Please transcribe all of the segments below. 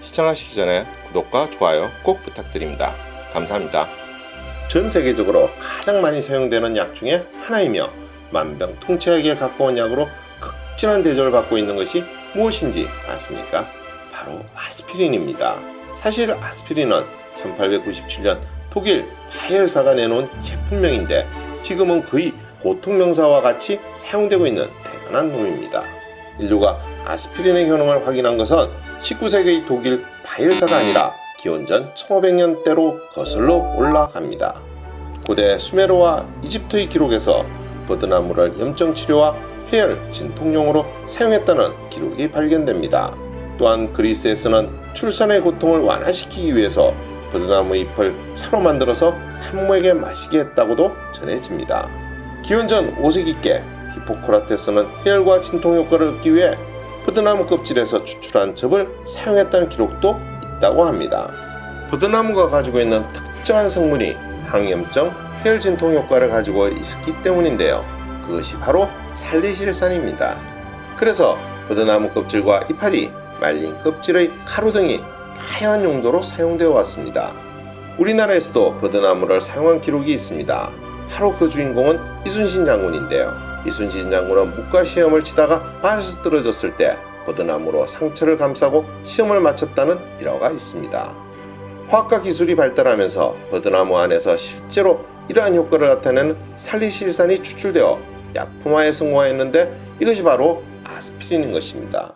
시청하시기 전에 구독과 좋아요 꼭 부탁드립니다. 감사합니다. 전 세계적으로 가장 많이 사용되는 약 중에 하나이며 만병통치약에 가까운 약으로 극진한 대접을 받고 있는 것이 무엇인지 아십니까? 바로 아스피린입니다. 사실 아스피린은 1897년 독일 바이엘사가 내놓은 제품명인데 지금은 거의 보통명사와 같이 사용되고 있는 대단한 놈입니다. 인류가 아스피린의 효능을 확인한 것은 19세기 독일 바이엘사가 아니라 기원전 1500년대로 거슬러 올라갑니다. 고대 수메르와 이집트의 기록에서 버드나무를 염증치료와 해열, 진통용으로 사용했다는 기록이 발견됩니다. 또한 그리스에서는 출산의 고통을 완화시키기 위해서 버드나무 잎을 차로 만들어서 산모에게 마시게 했다고도 전해집니다. 기원전 5세기께 히포크라테스는 해열과 진통 효과를 얻기 위해 버드나무 껍질에서 추출한 즙을 사용했다는 기록도 있다고 합니다. 버드나무가 가지고 있는 특정한 성분이 항염증, 해열 진통 효과를 가지고 있었기 때문인데요. 그것이 바로 살리실산입니다. 그래서 버드나무 껍질과 이파리, 말린 껍질의 가루 등이 다양한 용도로 사용되어 왔습니다. 우리나라에서도 버드나무를 사용한 기록이 있습니다. 바로 그 주인공은 이순신 장군인데요. 이순신 장군은 묵과 시험을 치다가 말에서 떨어졌을 때 버드나무로 상처를 감싸고 시험을 마쳤다는 일화가 있습니다. 화학과 기술이 발달하면서 버드나무 안에서 실제로 이러한 효과를 나타내는 살리실산이 추출되어 약품화에 성공하였는데 이것이 바로 아스피린인 것입니다.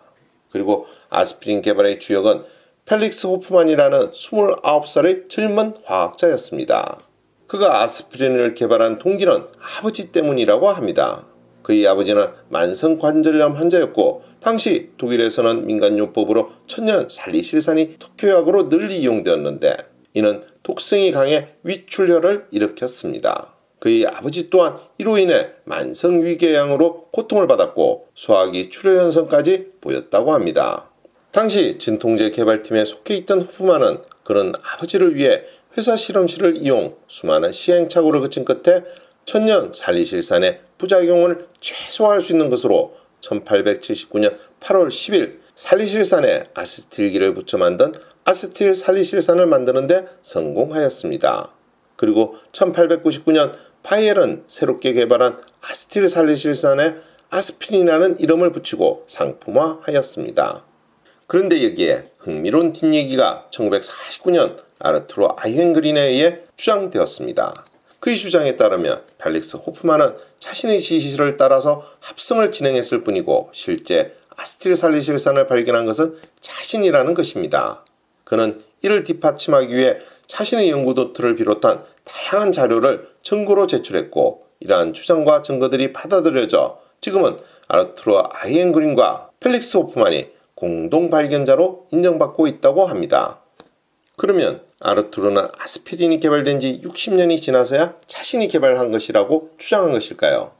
그리고 아스피린 개발의 주역은 펠릭스 호프만이라는 29살의 젊은 화학자였습니다. 그가 아스피린을 개발한 동기는 아버지 때문이라고 합니다. 그의 아버지는 만성관절염 환자였고 당시 독일에서는 민간요법으로 천년 살리실산이 특효약으로 널리 이용되었는데 이는 독성이 강해 위출혈을 일으켰습니다. 그의 아버지 또한 이로 인해 만성위궤양으로 고통을 받았고 소화기 출혈 현상까지 보였다고 합니다. 당시 진통제 개발팀에 속해 있던 호프만은 그런 아버지를 위해 회사 실험실을 이용 수많은 시행착오를 거친 끝에 천년 살리실산의 부작용을 최소화할 수 있는 것으로 1879년 8월 10일 살리실산에 아세틸기를 붙여 만든 아세틸 살리실산을 만드는 데 성공하였습니다. 그리고 1899년 바이엘은 새롭게 개발한 아세틸 살리실산에 아스피린이라는 이름을 붙이고 상품화하였습니다. 그런데 여기에 흥미로운 뒷얘기가 1949년 아르투로 아이헨그린에 의해 주장되었습니다. 그의 주장에 따르면 펠릭스 호프만은 자신의 지시를 따라서 합성을 진행했을 뿐이고 실제 아세틸 살리실산을 발견한 것은 자신이라는 것입니다. 그는 이를 뒷받침하기 위해 자신의 연구 노트를 비롯한 다양한 자료를 증거로 제출했고 이러한 주장과 증거들이 받아들여져 지금은 아르투로 아이헨그린과 펠릭스 호프만이 공동 발견자로 인정받고 있다고 합니다. 그러면 아르투르는 아스피린이 개발된 지 60년이 지나서야 자신이 개발한 것이라고 주장한 것일까요?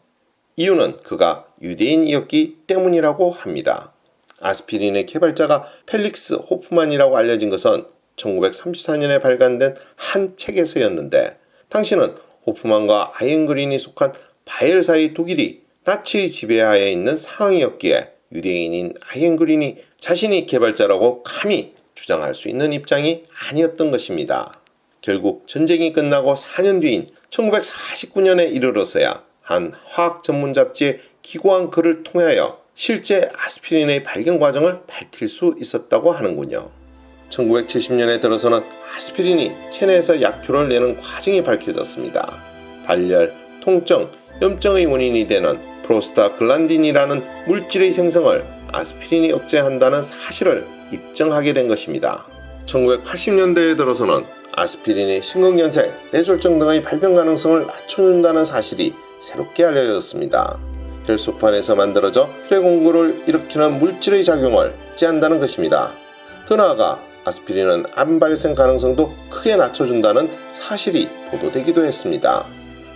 이유는 그가 유대인이었기 때문이라고 합니다. 아스피린의 개발자가 펠릭스 호프만이라고 알려진 것은 1934년에 발간된 한 책에서였는데 당시는 호프만과 아이헨그린이 속한 바이엘사의 독일이 나치의 지배하에 있는 상황이었기에 유대인인 아이헨그린이 자신이 개발자라고 감히 주장할 수 있는 입장이 아니었던 것입니다. 결국 전쟁이 끝나고 4년 뒤인 1949년에 이르러서야 한 화학 전문 잡지에 기고한 글을 통하여 실제 아스피린의 발견 과정을 밝힐 수 있었다고 하는군요. 1970년에 들어서는 아스피린이 체내에서 약효를 내는 과정이 밝혀졌습니다. 발열, 통증, 염증의 원인이 되는 프로스타글란딘이라는 물질의 생성을 아스피린이 억제한다는 사실을 입증하게 된 것입니다. 1980년대에 들어서는 아스피린이 심근경색, 뇌졸중 등의 발병 가능성을 낮춰준다는 사실이 새롭게 알려졌습니다. 혈소판에서 만들어져 혈액 공급을 일으키는 물질의 작용을 억제한다는 것입니다. 더 나아가 아스피린은 암 발생 가능성도 크게 낮춰준다는 사실이 보도되기도 했습니다.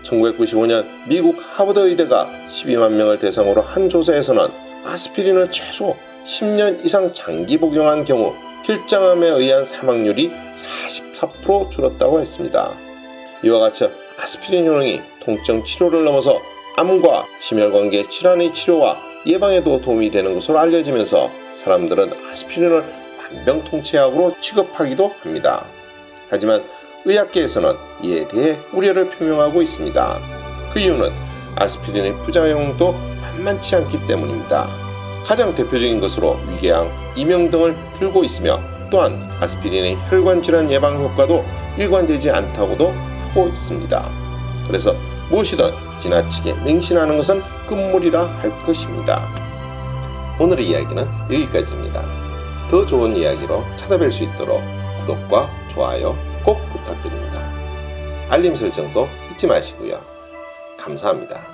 1995년 미국 하버드 의대가 12만 명을 대상으로 한 조사에서는 아스피린을 최소 10년 이상 장기 복용한 경우 결장암에 의한 사망률이 44% 줄었다고 했습니다. 이와 같이 아스피린 효능이 통증 치료를 넘어서 암과 심혈관계 질환의 치료와 예방에도 도움이 되는 것으로 알려지면서 사람들은 아스피린을 만병통치약으로 취급하기도 합니다. 하지만 의학계에서는 이에 대해 우려를 표명하고 있습니다. 그 이유는 아스피린의 부작용도 만만치 않기 때문입니다. 가장 대표적인 것으로 위궤양, 이명 등을 들고 있으며 또한 아스피린의 혈관질환 예방 효과도 일관되지 않다고도 하고 있습니다. 그래서 무엇이든 지나치게 맹신하는 것은 금물이라 할 것입니다. 오늘의 이야기는 여기까지입니다. 더 좋은 이야기로 찾아뵐 수 있도록 구독과 좋아요 꼭 부탁드립니다. 알림 설정도 잊지 마시고요. 감사합니다.